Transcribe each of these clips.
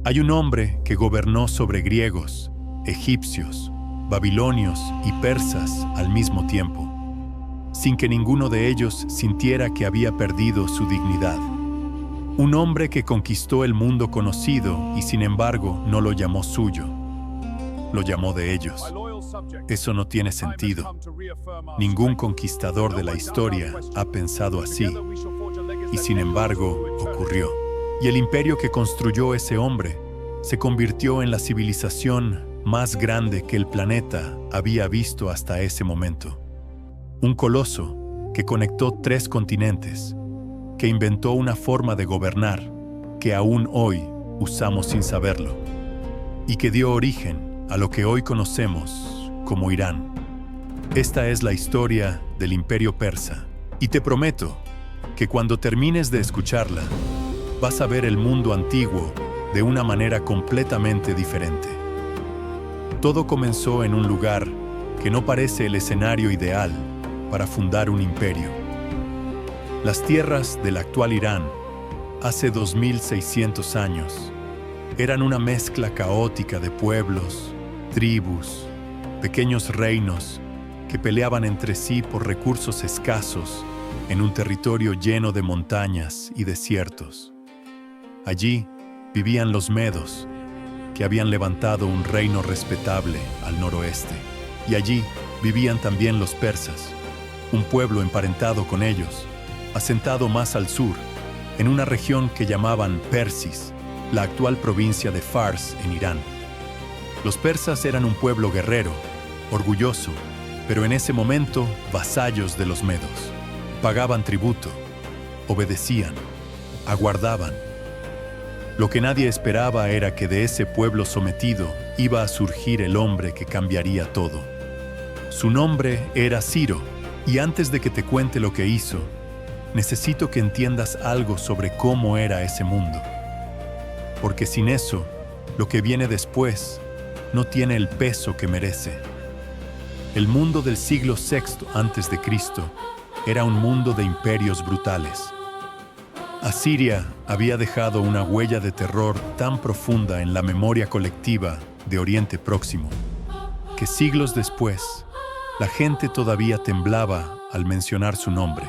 Hay un hombre que gobernó sobre griegos, egipcios, babilonios y persas al mismo tiempo, sin que ninguno de ellos sintiera que había perdido su dignidad. Un hombre que conquistó el mundo conocido y sin embargo no lo llamó suyo, lo llamó de ellos. Eso no tiene sentido. Ningún conquistador de la historia ha pensado así, y sin embargo ocurrió. Y el imperio que construyó ese hombre se convirtió en la civilización más grande que el planeta había visto hasta ese momento. Un coloso que conectó 3 continentes, que inventó una forma de gobernar que aún hoy usamos sin saberlo, y que dio origen a lo que hoy conocemos como Irán. Esta es la historia del Imperio Persa, y te prometo que cuando termines de escucharla, vas a ver el mundo antiguo de una manera completamente diferente. Todo comenzó en un lugar que no parece el escenario ideal para fundar un imperio. Las tierras del actual Irán, hace 2600 años, eran una mezcla caótica de pueblos, tribus, pequeños reinos que peleaban entre sí por recursos escasos en un territorio lleno de montañas y desiertos. Allí vivían los medos, que habían levantado un reino respetable al noroeste. Y allí vivían también los persas, un pueblo emparentado con ellos, asentado más al sur, en una región que llamaban Persis, la actual provincia de Fars en Irán. Los persas eran un pueblo guerrero, orgulloso, pero en ese momento vasallos de los medos. Pagaban tributo, obedecían, aguardaban. Lo que nadie esperaba era que de ese pueblo sometido iba a surgir el hombre que cambiaría todo. Su nombre era Ciro, y antes de que te cuente lo que hizo, necesito que entiendas algo sobre cómo era ese mundo. Porque sin eso, lo que viene después no tiene el peso que merece. El mundo del siglo VI a.C. era un mundo de imperios brutales. Asiria había dejado una huella de terror tan profunda en la memoria colectiva de Oriente Próximo, que siglos después, la gente todavía temblaba al mencionar su nombre.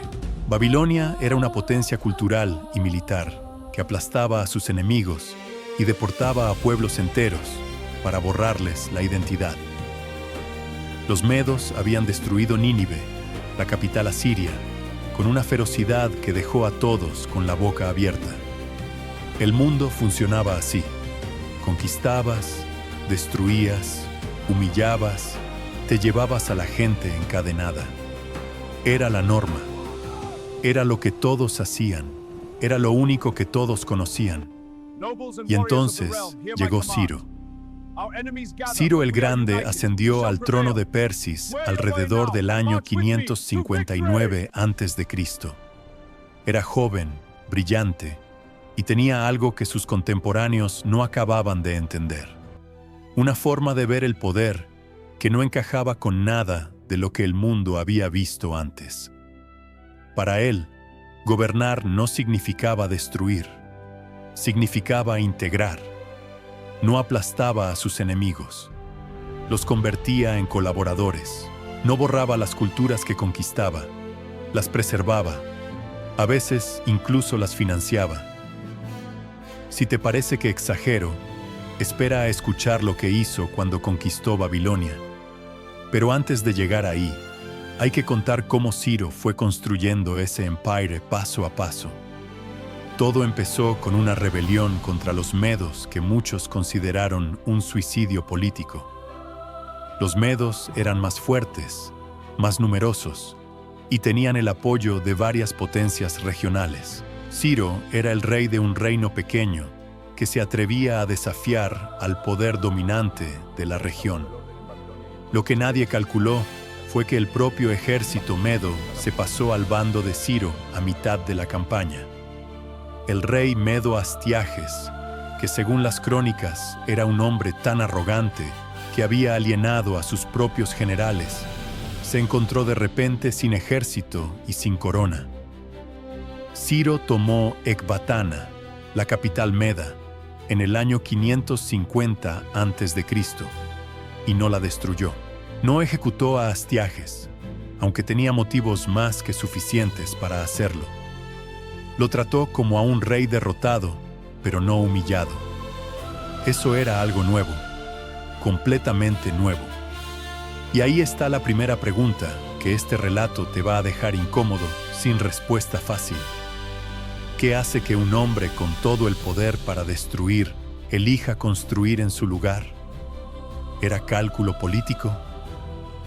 Babilonia era una potencia cultural y militar que aplastaba a sus enemigos y deportaba a pueblos enteros para borrarles la identidad. Los medos habían destruido Nínive, la capital asiria, con una ferocidad que dejó a todos con la boca abierta. El mundo funcionaba así. Conquistabas, destruías, humillabas, te llevabas a la gente encadenada. Era la norma. Era lo que todos hacían. Era lo único que todos conocían. Y entonces llegó Ciro. Ciro el Grande ascendió al trono de Persis alrededor del año 559 a.C. Era joven, brillante, y tenía algo que sus contemporáneos no acababan de entender. Una forma de ver el poder que no encajaba con nada de lo que el mundo había visto antes. Para él, gobernar no significaba destruir, significaba integrar. No aplastaba a sus enemigos, los convertía en colaboradores, no borraba las culturas que conquistaba, las preservaba, a veces incluso las financiaba. Si te parece que exagero, espera a escuchar lo que hizo cuando conquistó Babilonia. Pero antes de llegar ahí, hay que contar cómo Ciro fue construyendo ese empire paso a paso. Todo empezó con una rebelión contra los medos que muchos consideraron un suicidio político. Los medos eran más fuertes, más numerosos, y tenían el apoyo de varias potencias regionales. Ciro era el rey de un reino pequeño que se atrevía a desafiar al poder dominante de la región. Lo que nadie calculó fue que el propio ejército medo se pasó al bando de Ciro a mitad de la campaña. El rey medo Astiages, que según las crónicas era un hombre tan arrogante que había alienado a sus propios generales, se encontró de repente sin ejército y sin corona. Ciro tomó Ecbatana, la capital meda, en el año 550 a.C., y no la destruyó. No ejecutó a Astiages, aunque tenía motivos más que suficientes para hacerlo. Lo trató como a un rey derrotado, pero no humillado. Eso era algo nuevo, completamente nuevo. Y ahí está la primera pregunta que este relato te va a dejar incómodo, sin respuesta fácil. ¿Qué hace que un hombre con todo el poder para destruir elija construir en su lugar? ¿Era cálculo político?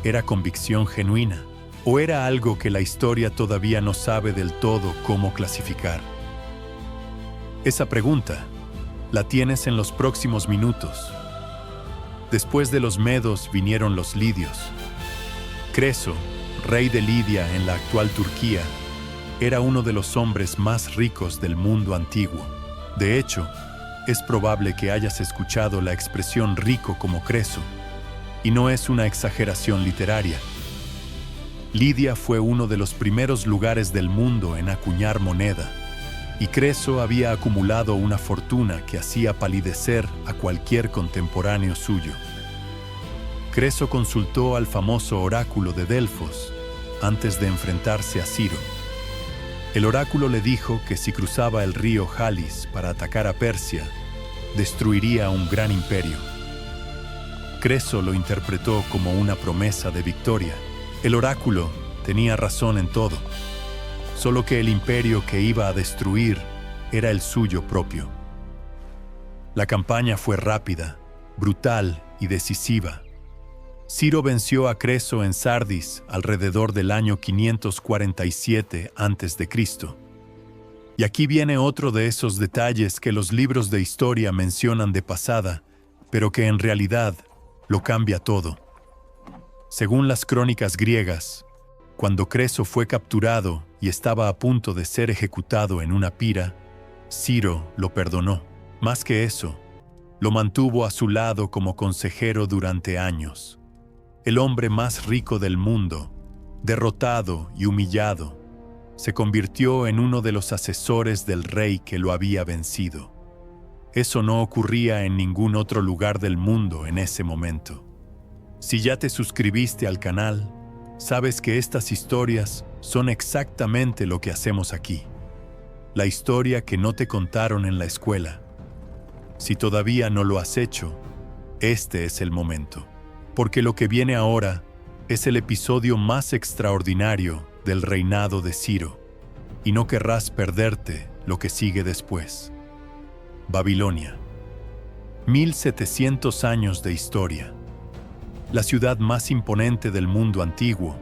¿Era convicción genuina? ¿O era algo que la historia todavía no sabe del todo cómo clasificar? Esa pregunta la tienes en los próximos minutos. Después de los medos vinieron los lidios. Creso, rey de Lidia en la actual Turquía, era uno de los hombres más ricos del mundo antiguo. De hecho, es probable que hayas escuchado la expresión rico como Creso, y no es una exageración literaria. Lidia fue uno de los primeros lugares del mundo en acuñar moneda, y Creso había acumulado una fortuna que hacía palidecer a cualquier contemporáneo suyo. Creso consultó al famoso oráculo de Delfos antes de enfrentarse a Ciro. El oráculo le dijo que si cruzaba el río Jalis para atacar a Persia, destruiría un gran imperio. Creso lo interpretó como una promesa de victoria. El oráculo tenía razón en todo, solo que el imperio que iba a destruir era el suyo propio. La campaña fue rápida, brutal y decisiva. Ciro venció a Creso en Sardis alrededor del año 547 a.C. Y aquí viene otro de esos detalles que los libros de historia mencionan de pasada, pero que en realidad lo cambia todo. Según las crónicas griegas, cuando Creso fue capturado y estaba a punto de ser ejecutado en una pira, Ciro lo perdonó. Más que eso, lo mantuvo a su lado como consejero durante años. El hombre más rico del mundo, derrotado y humillado, se convirtió en uno de los asesores del rey que lo había vencido. Eso no ocurría en ningún otro lugar del mundo en ese momento. Si ya te suscribiste al canal, sabes que estas historias son exactamente lo que hacemos aquí. La historia que no te contaron en la escuela. Si todavía no lo has hecho, este es el momento. Porque lo que viene ahora es el episodio más extraordinario del reinado de Ciro, y no querrás perderte lo que sigue después. Babilonia. 1700 años de historia. La ciudad más imponente del mundo antiguo,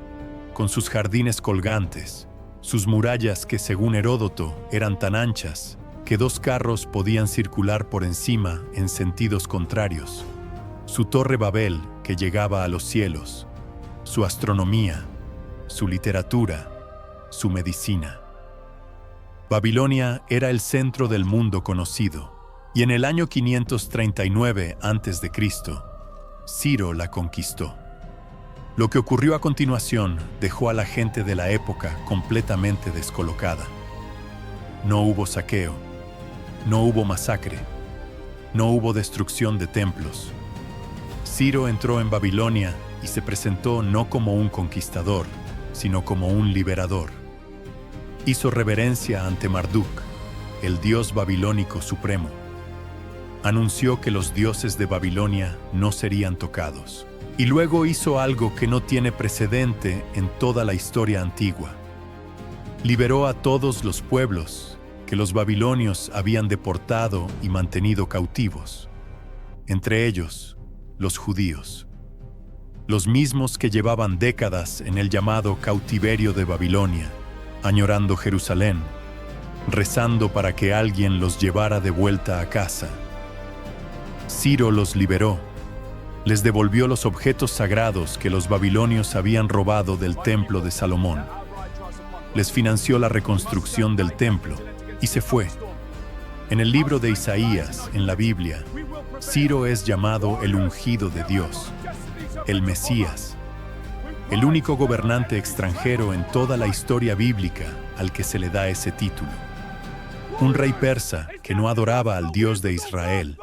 con sus jardines colgantes, sus murallas que según Heródoto eran tan anchas que 2 carros podían circular por encima en sentidos contrarios, su torre Babel que llegaba a los cielos, su astronomía, su literatura, su medicina. Babilonia era el centro del mundo conocido, y en el año 539 a.C., Ciro la conquistó. Lo que ocurrió a continuación dejó a la gente de la época completamente descolocada. No hubo saqueo, no hubo masacre, no hubo destrucción de templos. Ciro entró en Babilonia y se presentó no como un conquistador, sino como un liberador. Hizo reverencia ante Marduk, el dios babilónico supremo. Anunció que los dioses de Babilonia no serían tocados. Y luego hizo algo que no tiene precedente en toda la historia antigua. Liberó a todos los pueblos que los babilonios habían deportado y mantenido cautivos, entre ellos los judíos, los mismos que llevaban décadas en el llamado cautiverio de Babilonia, añorando Jerusalén, rezando para que alguien los llevara de vuelta a casa. Ciro los liberó, les devolvió los objetos sagrados que los babilonios habían robado del templo de Salomón, les financió la reconstrucción del templo y se fue. En el libro de Isaías, en la Biblia, Ciro es llamado el ungido de Dios, el Mesías, el único gobernante extranjero en toda la historia bíblica al que se le da ese título. Un rey persa que no adoraba al Dios de Israel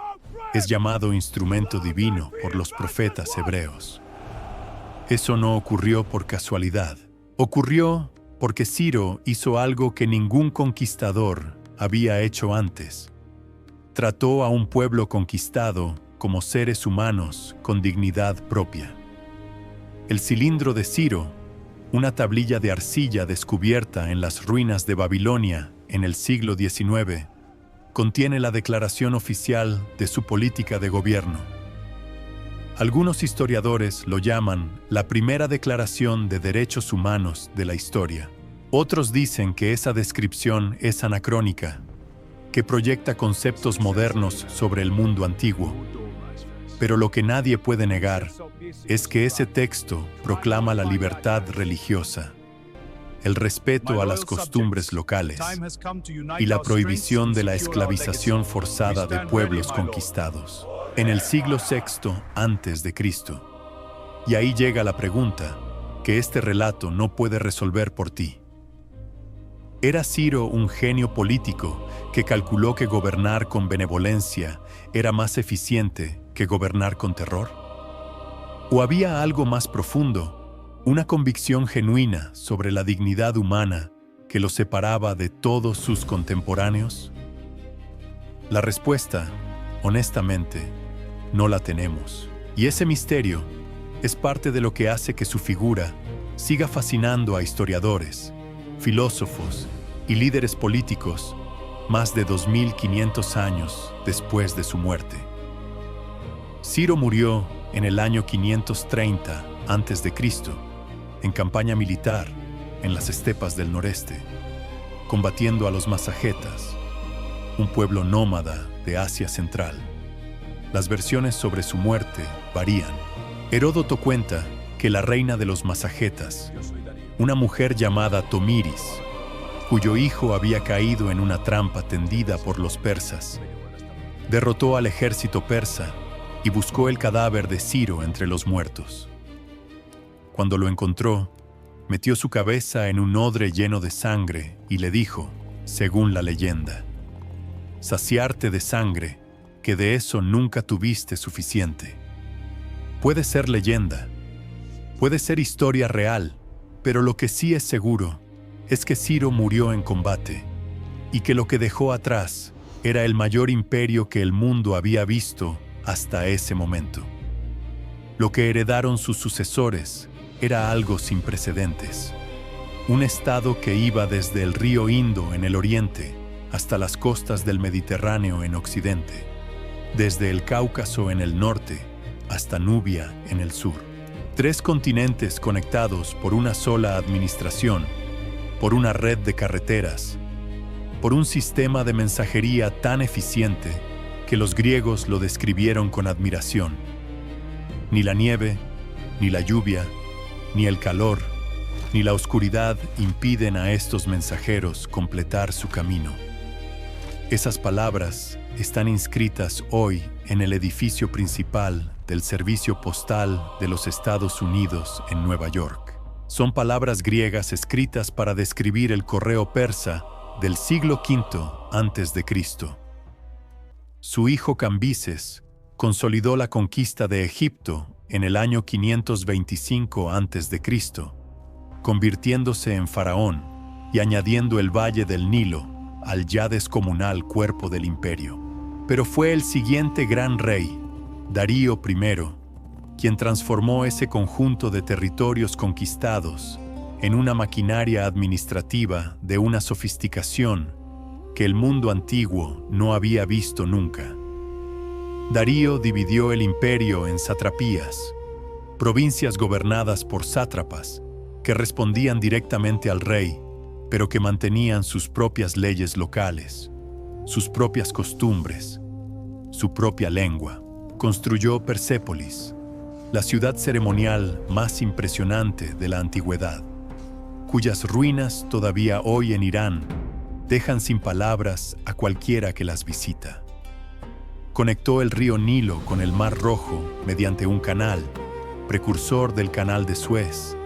es llamado instrumento divino por los profetas hebreos. Eso no ocurrió por casualidad. Ocurrió porque Ciro hizo algo que ningún conquistador había hecho antes. Trató a un pueblo conquistado como seres humanos con dignidad propia. El cilindro de Ciro, una tablilla de arcilla descubierta en las ruinas de Babilonia en el siglo XIX, contiene la declaración oficial de su política de gobierno. Algunos historiadores lo llaman la primera declaración de derechos humanos de la historia. Otros dicen que esa descripción es anacrónica, que proyecta conceptos modernos sobre el mundo antiguo. Pero lo que nadie puede negar es que ese texto proclama la libertad religiosa, el respeto a las costumbres locales y la prohibición de la esclavización forzada de pueblos conquistados en el siglo VI a.C. Y ahí llega la pregunta que este relato no puede resolver por ti. ¿Era Ciro un genio político que calculó que gobernar con benevolencia era más eficiente que gobernar con terror? ¿O había algo más profundo, una convicción genuina sobre la dignidad humana que lo separaba de todos sus contemporáneos? La respuesta, honestamente, no la tenemos. Y ese misterio es parte de lo que hace que su figura siga fascinando a historiadores, filósofos y líderes políticos más de 2500 años después de su muerte. Ciro murió en el año 530 a.C., en campaña militar en las estepas del noreste, combatiendo a los masagetas, un pueblo nómada de Asia Central. Las versiones sobre su muerte varían. Heródoto cuenta que la reina de los masagetas, una mujer llamada Tomiris, cuyo hijo había caído en una trampa tendida por los persas, derrotó al ejército persa y buscó el cadáver de Ciro entre los muertos. Cuando lo encontró, metió su cabeza en un odre lleno de sangre y le dijo, según la leyenda, «Saciarte de sangre, que de eso nunca tuviste suficiente». Puede ser leyenda, puede ser historia real, pero lo que sí es seguro es que Ciro murió en combate y que lo que dejó atrás era el mayor imperio que el mundo había visto hasta ese momento. Lo que heredaron sus sucesores era algo sin precedentes. Un estado que iba desde el río Indo en el oriente hasta las costas del Mediterráneo en occidente, desde el Cáucaso en el norte hasta Nubia en el sur. 3 continentes conectados por una sola administración, por una red de carreteras, por un sistema de mensajería tan eficiente que los griegos lo describieron con admiración. Ni la nieve, ni la lluvia, ni el calor, ni la oscuridad impiden a estos mensajeros completar su camino. Esas palabras están inscritas hoy en el edificio principal del Servicio Postal de los Estados Unidos en Nueva York. Son palabras griegas escritas para describir el correo persa del siglo V a.C. Su hijo Cambises consolidó la conquista de Egipto en el año 525 a.C., convirtiéndose en faraón y añadiendo el valle del Nilo al ya descomunal cuerpo del imperio. Pero fue el siguiente gran rey, Darío I, quien transformó ese conjunto de territorios conquistados en una maquinaria administrativa de una sofisticación que el mundo antiguo no había visto nunca. Darío dividió el imperio en satrapías, provincias gobernadas por sátrapas que respondían directamente al rey, pero que mantenían sus propias leyes locales, sus propias costumbres, su propia lengua. Construyó Persépolis, la ciudad ceremonial más impresionante de la antigüedad, cuyas ruinas todavía hoy en Irán dejan sin palabras a cualquiera que las visita. Conectó el río Nilo con el Mar Rojo mediante un canal, precursor del Canal de Suez,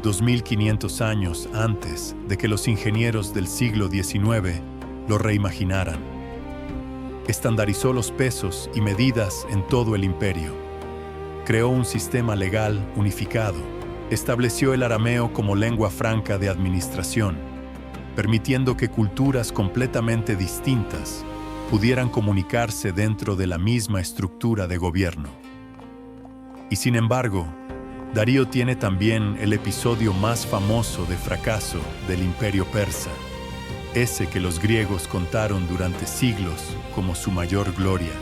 2500 años antes de que los ingenieros del siglo XIX lo reimaginaran. Estandarizó los pesos y medidas en todo el imperio. Creó un sistema legal unificado. Estableció el arameo como lengua franca de administración, permitiendo que culturas completamente distintas pudieran comunicarse dentro de la misma estructura de gobierno. Y sin embargo, Darío tiene también el episodio más famoso de fracaso del Imperio Persa, ese que los griegos contaron durante siglos como su mayor gloria: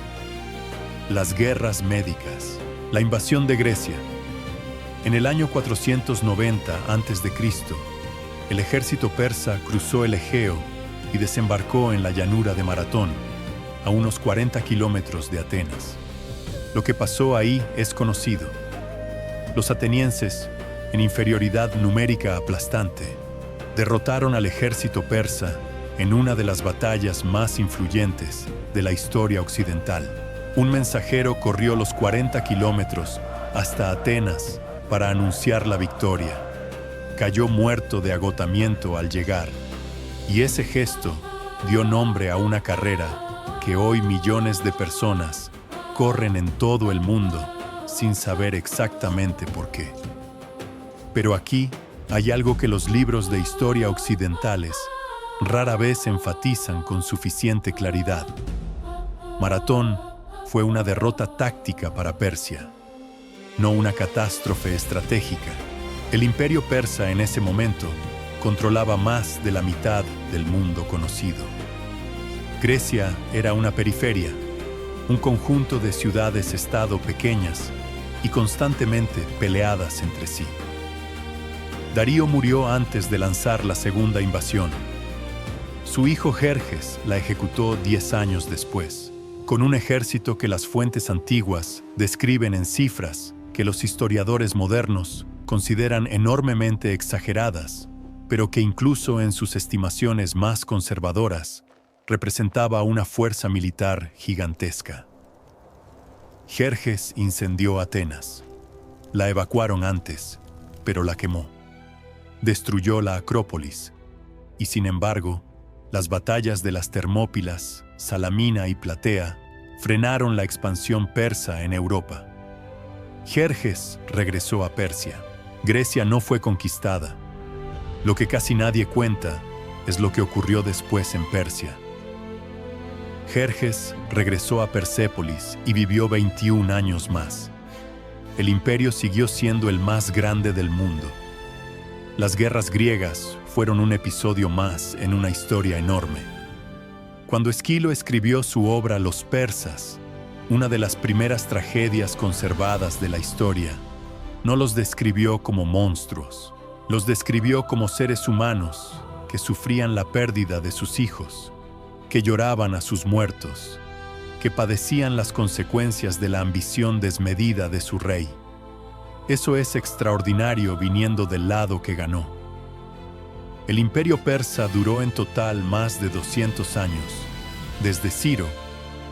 las guerras médicas, la invasión de Grecia. En el año 490 a.C., el ejército persa cruzó el Egeo y desembarcó en la llanura de Maratón, a unos 40 kilómetros de Atenas. Lo que pasó ahí es conocido. Los atenienses, en inferioridad numérica aplastante, derrotaron al ejército persa en una de las batallas más influyentes de la historia occidental. Un mensajero corrió los 40 kilómetros hasta Atenas para anunciar la victoria. Cayó muerto de agotamiento al llegar, y ese gesto dio nombre a una carrera que hoy millones de personas corren en todo el mundo sin saber exactamente por qué. Pero aquí hay algo que los libros de historia occidentales rara vez enfatizan con suficiente claridad. Maratón fue una derrota táctica para Persia, no una catástrofe estratégica. El imperio persa en ese momento controlaba más de la mitad del mundo conocido. Grecia era una periferia, un conjunto de ciudades-estado pequeñas y constantemente peleadas entre sí. Darío murió antes de lanzar la segunda invasión. Su hijo Jerjes la ejecutó 10 años después, con un ejército que las fuentes antiguas describen en cifras que los historiadores modernos consideran enormemente exageradas, pero que incluso en sus estimaciones más conservadoras representaba una fuerza militar gigantesca. Jerjes incendió Atenas. La evacuaron antes, pero la quemó. Destruyó la Acrópolis, y sin embargo, las batallas de las Termópilas, Salamina y Platea frenaron la expansión persa en Europa. Jerjes regresó a Persia. Grecia no fue conquistada. Lo que casi nadie cuenta es lo que ocurrió después en Persia. Jerjes regresó a Persépolis y vivió 21 años más. El imperio siguió siendo el más grande del mundo. Las guerras griegas fueron un episodio más en una historia enorme. Cuando Esquilo escribió su obra Los persas, una de las primeras tragedias conservadas de la historia, no los describió como monstruos, los describió como seres humanos que sufrían la pérdida de sus hijos, que lloraban a sus muertos, que padecían las consecuencias de la ambición desmedida de su rey. Eso es extraordinario viniendo del lado que ganó. El imperio persa duró en total más de 200 años, desde Ciro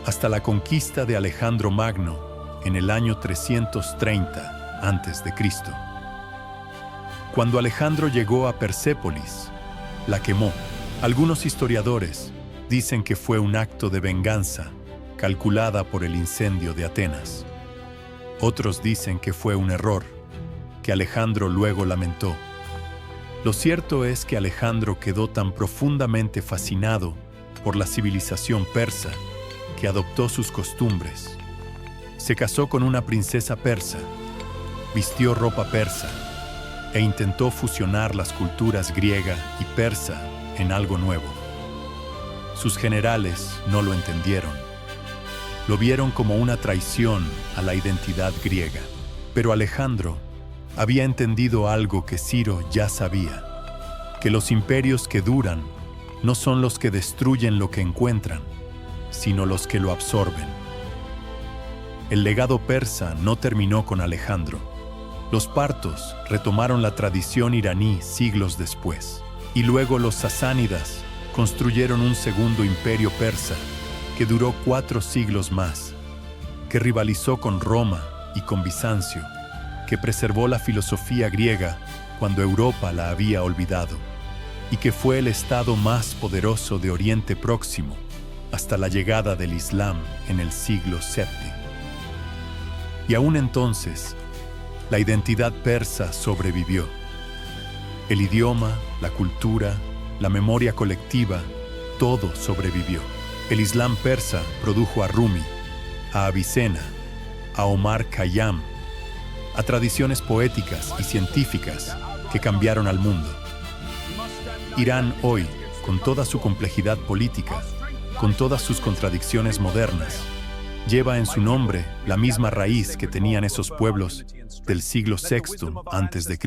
hasta la conquista de Alejandro Magno en el año 330 a.C. Cuando Alejandro llegó a Persépolis, la quemó. Algunos historiadores dicen que fue un acto de venganza calculada por el incendio de Atenas. Otros dicen que fue un error, que Alejandro luego lamentó. Lo cierto es que Alejandro quedó tan profundamente fascinado por la civilización persa que adoptó sus costumbres. Se casó con una princesa persa, vistió ropa persa e intentó fusionar las culturas griega y persa en algo nuevo. Sus generales no lo entendieron. Lo vieron como una traición a la identidad griega. Pero Alejandro había entendido algo que Ciro ya sabía, que los imperios que duran no son los que destruyen lo que encuentran, sino los que lo absorben. El legado persa no terminó con Alejandro. Los partos retomaron la tradición iraní siglos después, y luego los sasánidas construyeron un segundo imperio persa que duró 4 siglos más, que rivalizó con Roma y con Bizancio, que preservó la filosofía griega cuando Europa la había olvidado. y que fue el estado más poderoso de Oriente Próximo hasta la llegada del Islam en el siglo VII. Y aún entonces, la identidad persa sobrevivió. El idioma, la cultura, la memoria colectiva, todo sobrevivió. El Islam persa produjo a Rumi, a Avicena, a Omar Khayyam, a tradiciones poéticas y científicas que cambiaron al mundo. Irán hoy, con toda su complejidad política, con todas sus contradicciones modernas, lleva en su nombre la misma raíz que tenían esos pueblos del siglo VI a.C.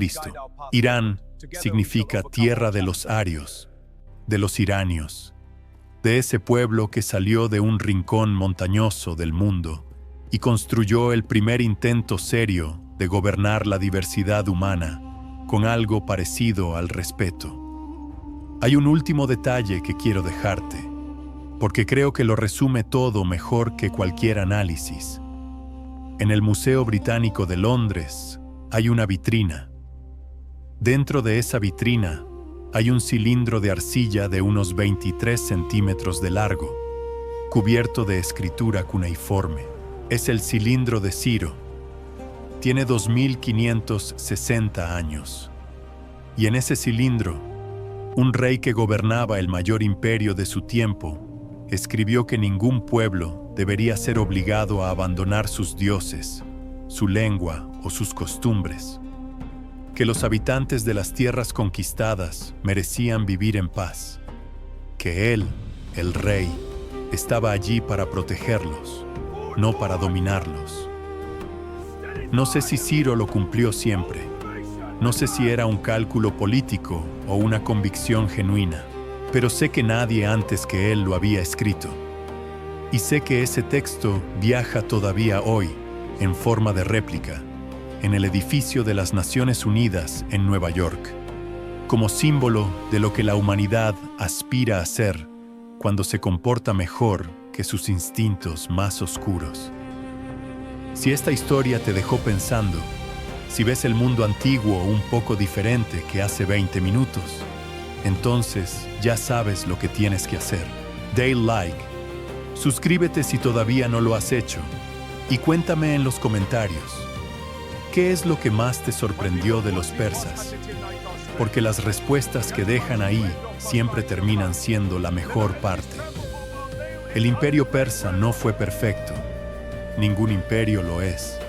Irán significa tierra de los arios, de los iranios, de ese pueblo que salió de un rincón montañoso del mundo y construyó el primer intento serio de gobernar la diversidad humana con algo parecido al respeto. Hay un último detalle que quiero dejarte, porque creo que lo resume todo mejor que cualquier análisis. En el Museo Británico de Londres hay una vitrina. Dentro de esa vitrina hay un cilindro de arcilla de unos 23 centímetros de largo, cubierto de escritura cuneiforme. Es el cilindro de Ciro. Tiene 2560 años. Y en ese cilindro, un rey que gobernaba el mayor imperio de su tiempo escribió que ningún pueblo debería ser obligado a abandonar sus dioses, su lengua o sus costumbres, que los habitantes de las tierras conquistadas merecían vivir en paz, que él, el rey, estaba allí para protegerlos, no para dominarlos. No sé si Ciro lo cumplió siempre, no sé si era un cálculo político o una convicción genuina, pero sé que nadie antes que él lo había escrito. Y sé que ese texto viaja todavía hoy, en forma de réplica, en el edificio de las Naciones Unidas en Nueva York, como símbolo de lo que la humanidad aspira a ser cuando se comporta mejor que sus instintos más oscuros. Si esta historia te dejó pensando, si ves el mundo antiguo un poco diferente que hace 20 minutos, entonces ya sabes lo que tienes que hacer. Dale like, suscríbete si todavía no lo has hecho y cuéntame en los comentarios, ¿qué es lo que más te sorprendió de los persas? Porque las respuestas que dejan ahí siempre terminan siendo la mejor parte. El imperio persa no fue perfecto, ningún imperio lo es,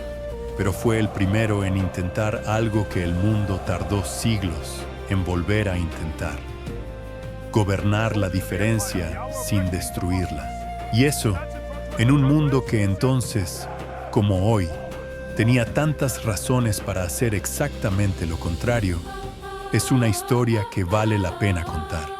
pero fue el primero en intentar algo que el mundo tardó siglos en volver a intentar: gobernar la diferencia sin destruirla. Y eso, en un mundo que entonces, como hoy, tenía tantas razones para hacer exactamente lo contrario, es una historia que vale la pena contar.